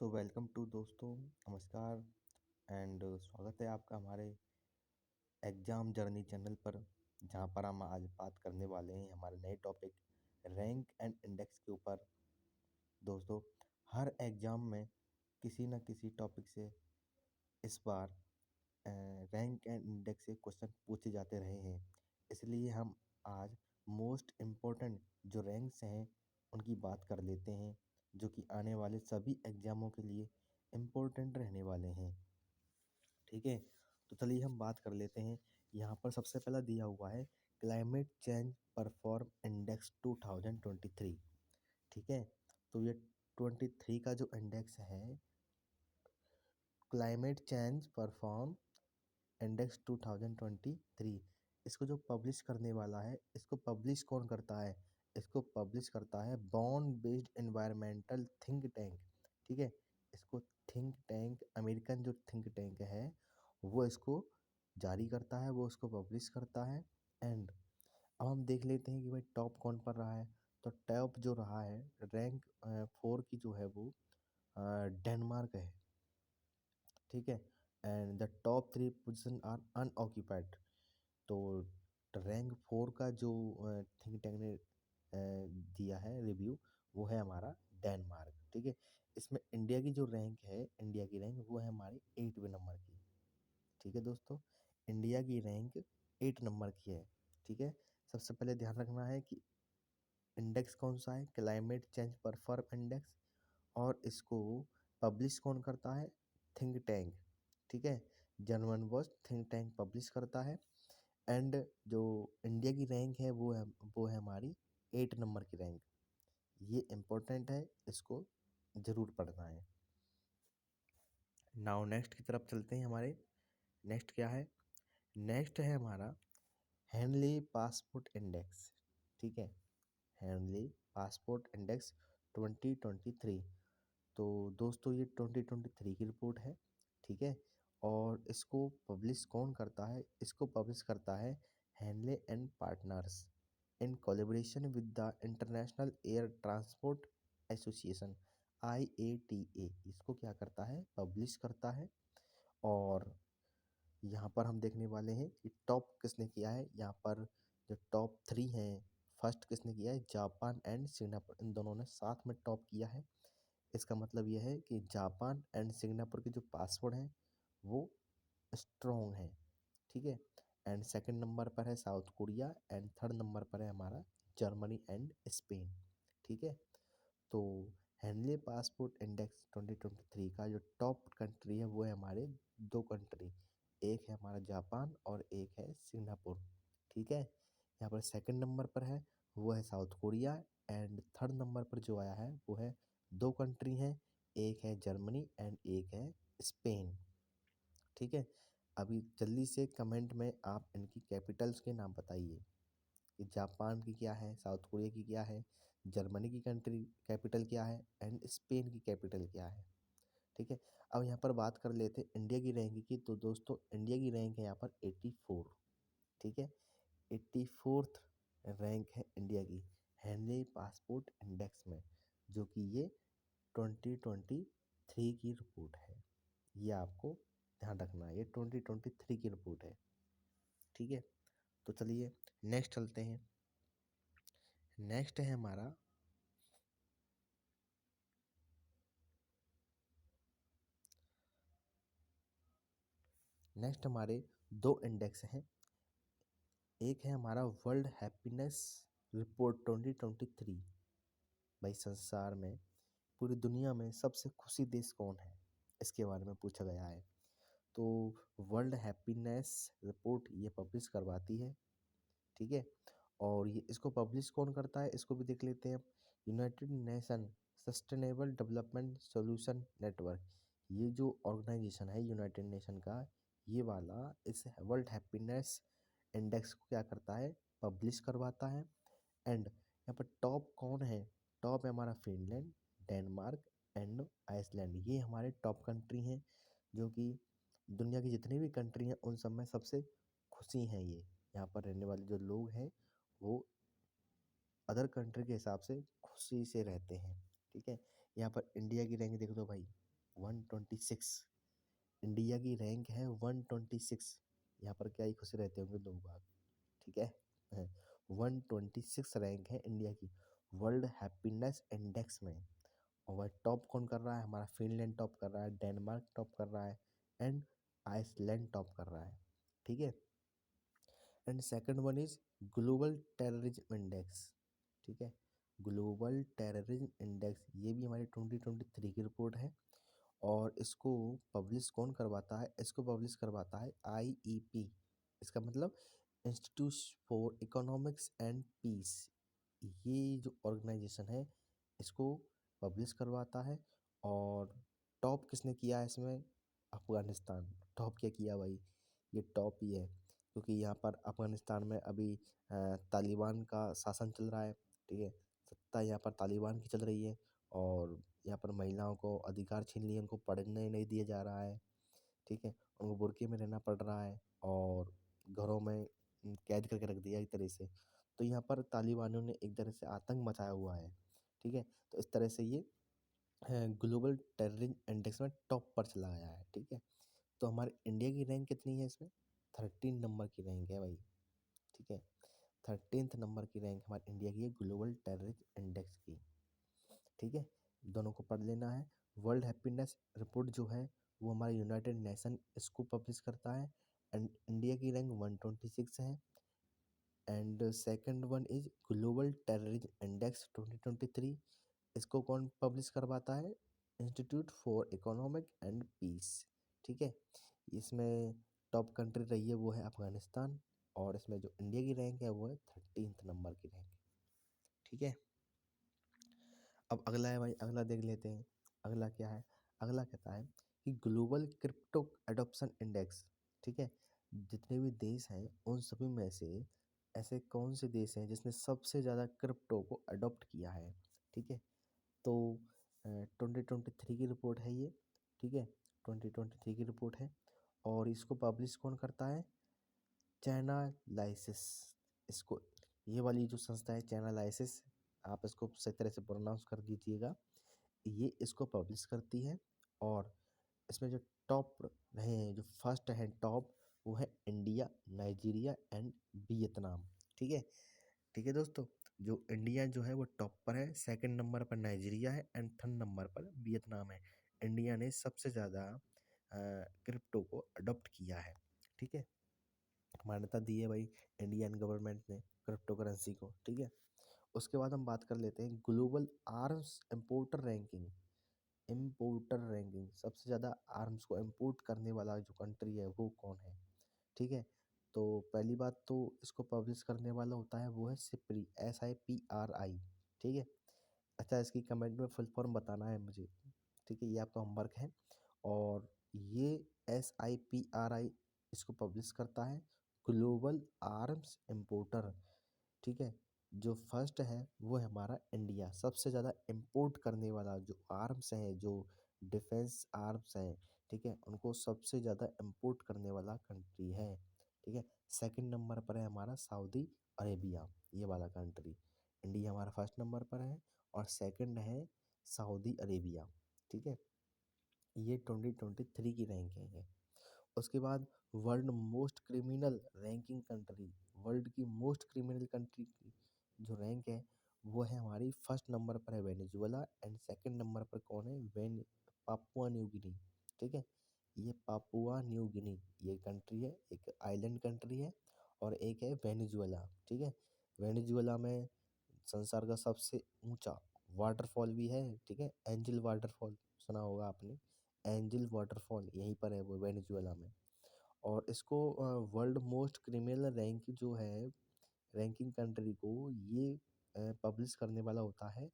Welcome to दोस्तों, नमस्कार and स्वागत है आपका हमारे एग्ज़ाम जर्नी चैनल पर, जहाँ पर हम आज बात करने वाले हैं हमारे नए टॉपिक रैंक एंड इंडेक्स के ऊपर। दोस्तों, हर एग्ज़ाम में किसी न किसी टॉपिक से इस बार रैंक एंड इंडेक्स से क्वेश्चन पूछे जाते रहे हैं। इसलिए हम आज मोस्ट इम्पोर्टेंट जो रैंक्स हैं उनकी बात कर लेते हैं, जो कि आने वाले सभी एग्ज़ामों के लिए इम्पोर्टेंट रहने वाले हैं। ठीक है, तो चलिए हम बात कर लेते हैं। यहाँ पर सबसे पहला दिया हुआ है क्लाइमेट चेंज परफॉर्म इंडेक्स 2023। ठीक है, तो ये 23 का जो इंडेक्स है क्लाइमेट चेंज परफॉर्म इंडेक्स 2023, इसको जो पब्लिश करने वाला है, इसको पब्लिश कौन करता है? इसको पब्लिश करता है bond based environmental think tank. ठीक है, इसको थिंक टैंक, अमेरिकन जो थिंक टैंक है वो इसको जारी करता है, वो इसको पब्लिश करता है। एंड अब हम देख लेते हैं कि भाई टॉप कौन पर रहा है। तो टॉप जो रहा है रैंक 4 की जो है वो डेनमार्क है। ठीक है, and the top 3 position are unoccupied. तो रैंक 4 का जो थिंक टैंक ने दिया है रिव्यू, वो है हमारा डेनमार्क। ठीक है, इसमें इंडिया की जो रैंक है, इंडिया की रैंक वो है हमारी 8वें नंबर की। ठीक है दोस्तों, इंडिया की रैंक 8 नंबर की है। ठीक है, सबसे पहले ध्यान रखना है कि इंडेक्स कौन सा है, क्लाइमेट चेंज परफॉर्म इंडेक्स, और इसको पब्लिश कौन करता है? Think tank. ठीक है, German watch think tank publish करता है। एंड जो इंडिया की रैंक है वो है हमारी 8 नंबर की रैंक। ये इम्पोर्टेंट है, इसको ज़रूर पढ़ना है। नाउ नेक्स्ट की तरफ चलते हैं। हमारे नेक्स्ट क्या है? नेक्स्ट है हमारा हेनली पासपोर्ट इंडेक्स। ठीक है, हेनली पासपोर्ट इंडेक्स 2023। तो दोस्तों ये 2023 की रिपोर्ट है। ठीक है, और इसको पब्लिश कौन करता है? इसको पब्लिश करता है Henley and Partners in collaboration with the International Air Transport Association IATA। इसको क्या करता है? पब्लिश करता है। और यहाँ पर हम देखने वाले हैं कि टॉप किसने किया है। यहाँ पर जो टॉप 3 हैं, फर्स्ट किसने किया है? जापान एंड सिंगापुर, इन दोनों ने साथ में टॉप किया है। इसका मतलब यह है कि जापान एंड सिंगापुर के जो पासवर्ड हैं वो स्ट्रॉन्ग हैं। ठीक है, एंड सेकंड नंबर पर है south Korea, and third number पर है हमारा जर्मनी एंड स्पेन। ठीक है, तो हेनले पासपोर्ट इंडेक्स 2023 का जो टॉप कंट्री है वो है हमारे दो कंट्री, एक है हमारा जापान और एक है सिंगापुर। ठीक है, यहाँ पर सेकंड नंबर पर है वो है south Korea, and third number पर जो आया है वो है दो कंट्री हैं, एक है जर्मनी एंड एक है स्पेन। ठीक है, अभी जल्दी से कमेंट में आप इनकी कैपिटल्स के नाम बताइए कि जापान की क्या है, साउथ कोरिया की क्या है, जर्मनी की कंट्री कैपिटल क्या है, एंड स्पेन की कैपिटल क्या है। ठीक है, अब यहाँ पर बात कर लेते हैं इंडिया की रैंक की। तो दोस्तों इंडिया की रैंक है यहाँ पर 84। ठीक है, 84th रैंक है इंडिया की हेनली पासपोर्ट इंडेक्स में, जो कि ये 2023 की रिपोर्ट है। ये आपको ध्यान रखना है, ये 2023 की रिपोर्ट है। ठीक है, तो चलिए नेक्स्ट चलते हैं। नेक्स्ट है हमारा नेक्स्ट हमारे दो इंडेक्स हैं। एक है हमारा वर्ल्ड हैप्पीनेस रिपोर्ट 2023। भाई संसार में, पूरी दुनिया में सबसे खुशी देश कौन है, इसके बारे में पूछा गया है। तो वर्ल्ड हैप्पीनेस रिपोर्ट ये पब्लिश करवाती है। ठीक है, और ये इसको पब्लिश कौन करता है, इसको भी देख लेते हैं। United nation sustainable development solution network, ये जो ऑर्गेनाइजेशन है यूनाइटेड नेशन का, ये वाला इस वर्ल्ड हैप्पीनेस इंडेक्स को क्या करता है? पब्लिश करवाता है। एंड यहाँ पर टॉप कौन है? टॉप है हमारा फिनलैंड, डेनमार्क एंड आइसलैंड। ये हमारे टॉप कंट्री हैं, जो कि दुनिया की जितनी भी कंट्री हैं उन सब में सबसे खुशी हैं। ये यहाँ पर रहने वाले जो लोग हैं वो अदर कंट्री के हिसाब से खुशी से रहते हैं। ठीक है, यहाँ पर इंडिया की रैंक देख लो भाई, 126। इंडिया की रैंक है 126। यहाँ पर क्या ही खुश रहते होंगे लोग बाग, ठीक है। 126 रैंक है इंडिया की वर्ल्ड हैप्पीनेस इंडेक्स में। और वह टॉप कौन कर रहा है? हमारा फिनलैंड टॉप कर रहा है, डेनमार्क टॉप कर रहा है, एंड आइसलैंड टॉप कर रहा है, ठीक है। And second one is Global Terrorism index, ठीक है। ग्लोबल टेररिज्म इंडेक्स ये भी हमारी 2023 की रिपोर्ट है। और इसको पब्लिश कौन करवाता है? इसको पब्लिश करवाता है आईईपी। इसका मतलब Institute for Economics and Peace. ये जो ऑर्गेनाइजेशन है इसको पब्लिश करवाता है। और टॉप किसने किया है इसमें? अफगानिस्तान। टॉप क्या किया भाई? ये टॉप ही है, क्योंकि यहाँ पर अफगानिस्तान में अभी तालिबान का शासन चल रहा है, ठीक है। सत्ता यहाँ पर तालिबान की चल रही है। और यहाँ पर महिलाओं को अधिकार छीन लिए, उनको पढ़ने नहीं दिया जा रहा है, ठीक है। उनको बुर्के में रहना पड़ रहा है और घरों में कैद करके रख दिया एक तरह से। तो यहाँ पर तालिबानियों ने एक तरह से आतंक मचाया हुआ है, ठीक है। तो इस तरह से ये ग्लोबल टेररिज्म इंडेक्स में टॉप पर चला गया है, ठीक है। तो हमारे इंडिया की रैंक कितनी है इसमें? 13 नंबर की रैंक है भाई, ठीक है। 13th नंबर की रैंक हमारे इंडिया की है ग्लोबल टेररिज्म इंडेक्स की, ठीक है। दोनों को पढ़ लेना है। वर्ल्ड हैप्पीनेस रिपोर्ट जो है वो हमारा यूनाइटेड नेशन इसको पब्लिश करता है। एंड इंडिया की रैंक 126 है। And second one is Global Terrorism Index 2023। इसको कौन पब्लिश करवाता है? Institute for Economic and Peace, ठीक है। इसमें टॉप कंट्री रही है वो है अफगानिस्तान। और इसमें जो इंडिया की रैंक है वो है 13th नंबर की रैंक, ठीक है। अब अगला है भाई, अगला देख लेते हैं। अगला क्या है? अगला कहता है कि ग्लोबल क्रिप्टो एडॉप्शन इंडेक्स, ठीक है। जितने भी देश हैं उन सभी में से ऐसे कौन से देश हैं जिसने सबसे ज़्यादा क्रिप्टो को अडॉप्ट किया है, ठीक है। तो 2023 की रिपोर्ट है ये, ठीक है। 2023 की रिपोर्ट है। और इसको पब्लिश कौन करता है? चैनालाइसिस। इसको ये वाली जो संस्था है चैनालाइसिस, आप इसको सही तरह से प्रोनाउंस कर दीजिएगा, ये इसको पब्लिश करती है। और इसमें जो टॉप रहे हैं, जो फर्स्ट है टॉप, वो है इंडिया, नाइजीरिया एंड वियतनाम, ठीक है। ठीक है दोस्तों, जो इंडिया जो है वो टॉप पर है, सेकंड नंबर पर नाइजीरिया है एंड थर्ड नंबर पर वियतनाम है। इंडिया ने सबसे ज़्यादा क्रिप्टो को अडॉप्ट किया है, ठीक है। मान्यता दी है भाई इंडियन गवर्नमेंट ने क्रिप्टो करेंसी को, ठीक है। उसके बाद हम बात कर लेते हैं global arms importer ranking. Importer ranking, सबसे ज़्यादा आर्म्स को इम्पोर्ट करने वाला जो कंट्री है वो कौन है, ठीक है। तो पहली बात तो इसको पब्लिश करने वाला होता है वो है सिप्री, SIPRI, ठीक है। अच्छा, इसकी कमेंट में फुल फॉर्म बताना है मुझे, ठीक है, ये आपका होमवर्क है। और ये SIPRI इसको पब्लिश करता है ग्लोबल आर्म्स इम्पोर्टर, ठीक है। जो फर्स्ट है वो है हमारा इंडिया, सबसे ज़्यादा इम्पोर्ट करने वाला जो आर्म्स हैं, जो डिफेंस आर्म्स हैं, ठीक है, उनको सबसे ज़्यादा इम्पोर्ट करने वाला कंट्री है, ठीक है। सेकंड नंबर पर है हमारा सऊदी अरेबिया, ये वाला कंट्री। इंडिया हमारा फर्स्ट नंबर पर है और सेकंड है सऊदी अरेबिया, ठीक है। ये 2023 की रैंक है। उसके बाद world most criminal ranking country, world की मोस्ट क्रिमिनल कंट्री की जो रैंक है वो है हमारी फर्स्ट नंबर पर है वेनेजुएला एंड सेकंड नंबर पर कौन है? पापुआ न्यू गिनी, ठीक है। ये पापुआ न्यू गिनी ये कंट्री है, एक आइलैंड कंट्री है। और एक है वेनेजुएला, ठीक है। वेनेजुएला में संसार का सबसे ऊंचा वाटरफॉल भी है, ठीक है, एंजल वाटरफॉल, सुना होगा आपने। एंजल वाटरफॉल यहीं पर है वो वेनेजुएला में। और इसको वर्ल्ड मोस्ट क्रिमिनल रैंक जो है, रैंकिंग कंट्री को ये पब्लिश करने वाला होता है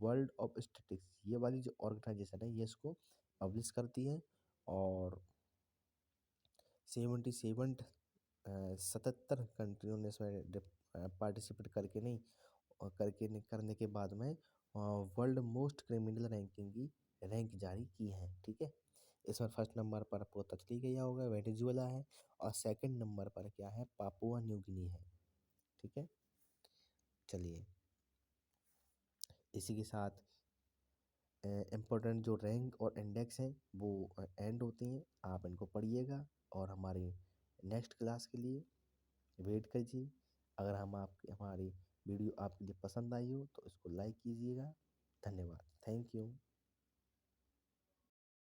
वर्ल्ड ऑफ स्टेटिक्स, ये वाली जो ऑर्गेनाइजेशन है ये इसको पब्लिश करती है। और 77 77 कंट्रियों ने इसमें पार्टिसिपेट करके नहीं, और करने के बाद में वर्ल्ड मोस्ट क्रिमिनल रैंकिंग की रैंक जारी की है, ठीक है। इसमें फर्स्ट नंबर पर आपको पता चल गया होगा वेनेजुएला है। और सेकंड नंबर पर क्या है? पापुआ न्यू गिनी है, ठीक है। चलिए, इसी के साथ इम्पोर्टेंट जो रैंक और इंडेक्स हैं वो एंड होती हैं, आप इनको पढ़िएगा और हमारी नेक्स्ट क्लास के लिए वेट कीजिए। अगर हमारी वीडियो आपके लिए पसंद आई हो तो इसको लाइक कीजिएगा। धन्यवाद। Thank you.